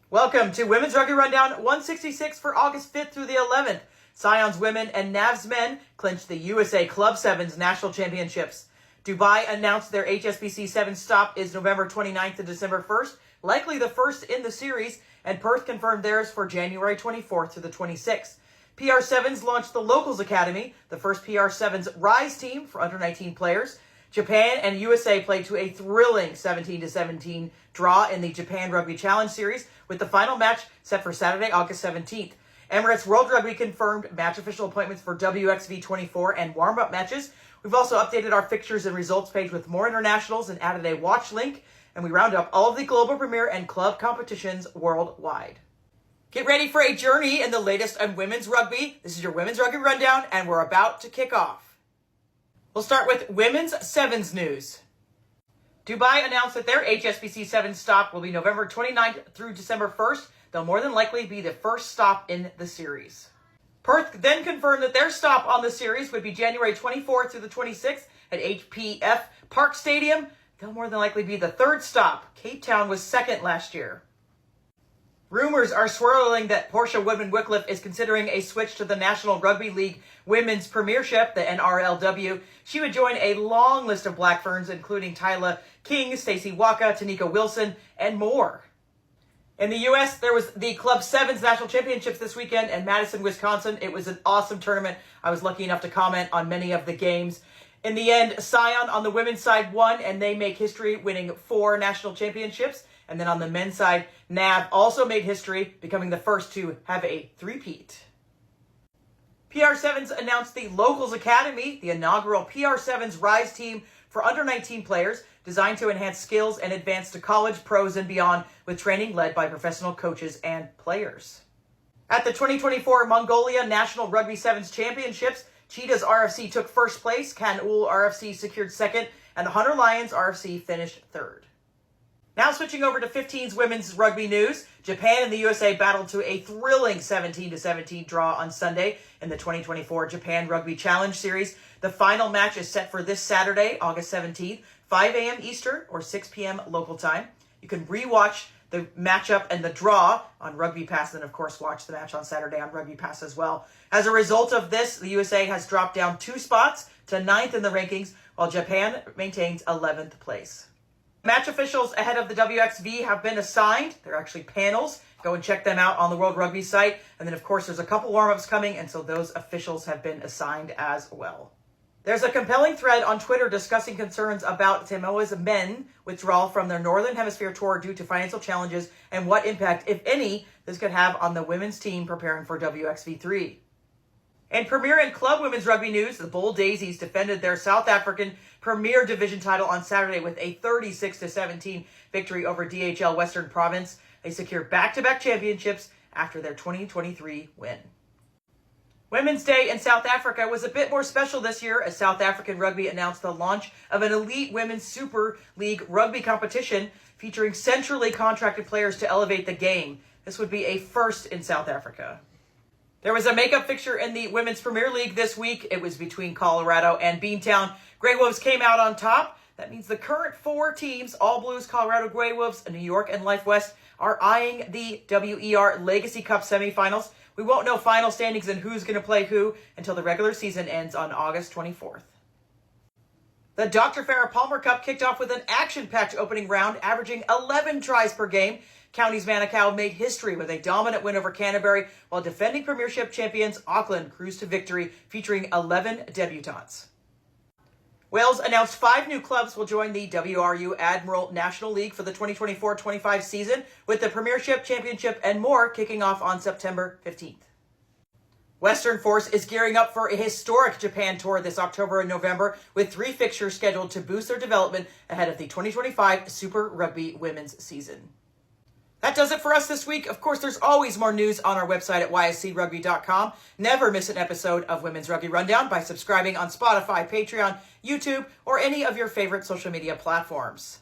Welcome to Women's Rugby Rundown 166 for August 5th through the 11th. Scion's women and NAV's men clinched the USA Club Sevens National Championships. Dubai announced their HSBC 7 stop is November 29th to December 1st, likely the first in the series, and Perth confirmed theirs for January 24th to the 26th. PR7s launched the Locals Academy, the first PR7's Rise team for under 19 players. Japan and USA played to a thrilling 17-17 draw in the Japan Rugby Challenge Series, with the final match set for Saturday, August 17th. Emirates World Rugby confirmed match official appointments for WXV 24 and warm-up matches. We've also updated our fixtures and results page with more internationals and added a watch link, and we round up all of the global premier and club competitions worldwide. Get ready for a journey in the latest on women's rugby. This is your Women's Rugby Rundown, and we're about to kick off. We'll start with women's sevens news. Dubai announced that their HSBC 7 stop will be November 29th through December 1st. They'll more than likely be the first stop in the series. Perth then confirmed that their stop on the series would be January 24th through the 26th at HPF Park Stadium. They'll more than likely be the third stop. Cape Town was second last year. Rumors are swirling that Portia Woodman-Wickliffe is considering a switch to the National Rugby League Women's Premiership, the NRLW. She would join a long list of Black Ferns, including Tyla King, Stacey Waka, Tanika Wilson, and more. In the U.S., there was the Club Sevens National Championships this weekend in Madison, Wisconsin. It was an awesome tournament. I was lucky enough to comment on many of the games. In the end, Scion on the women's side won, and they make history, winning 4 national championships. And then on the men's side, NAV also made history, becoming the first to have a three-peat. PR7s announced the Locals Academy, the inaugural PR7's Rise team for under 19 players, designed to enhance skills and advance to college, pros, and beyond, with training led by professional coaches and players. At the 2024 Mongolia National Rugby Sevens Championships, Cheetahs RFC took first place, Kanul RFC secured second, and the Hunter Lions RFC finished third. Now switching over to 15's women's rugby news. Japan and the USA battled to a thrilling 17-17 draw on Sunday in the 2024 Japan Rugby Challenge Series. The final match is set for this Saturday, August 17th, 5 a.m. Eastern or 6 p.m. local time. You can rewatch the matchup and the draw on Rugby Pass, and of course watch the match on Saturday on Rugby Pass as well. As a result of this, the USA has dropped down 2 spots to 9th in the rankings, while Japan maintains 11th place. Match officials ahead of the WXV have been assigned. They're actually panels. Go and check them out on the World Rugby site. And then, of course, there's a couple warm-ups coming, and so those officials have been assigned as well. There's a compelling thread on Twitter discussing concerns about Samoa's men withdrawal from their Northern Hemisphere tour due to financial challenges and what impact, if any, this could have on the women's team preparing for WXV3. In Premier and Club Women's Rugby news, the Bull Daisies defended their South African Premier Division title on Saturday with a 36-17 victory over DHL Western Province. They secured back-to-back championships after their 2023 win. Women's Day in South Africa was a bit more special this year as South African Rugby announced the launch of an elite women's Super League rugby competition featuring centrally contracted players to elevate the game. This would be a first in South Africa. There was a makeup fixture in the Women's Premier League this week. It was between Colorado and Beantown. Grey Wolves came out on top. That means the current 4 teams, All Blues, Colorado Grey Wolves, New York, and Life West, are eyeing the WER Legacy Cup semifinals. We won't know final standings and who's going to play who until the regular season ends on August 24th. The Dr. Farah Palmer Cup kicked off with an action-packed opening round, averaging 11 tries per game. Counties Manukau made history with a dominant win over Canterbury, while defending Premiership champions Auckland cruised to victory, featuring 11 debutantes. Wales announced 5 new clubs will join the WRU Admiral National League for the 2024-25 season, with the Premiership, Championship, and more kicking off on September 15th. Western Force is gearing up for a historic Japan tour this October and November, with 3 fixtures scheduled to boost their development ahead of the 2025 Super Rugby Women's season. That does it for us this week. Of course, there's always more news on our website at yscrugby.com. Never miss an episode of Women's Rugby Rundown by subscribing on Spotify, Patreon, YouTube, or any of your favorite social media platforms.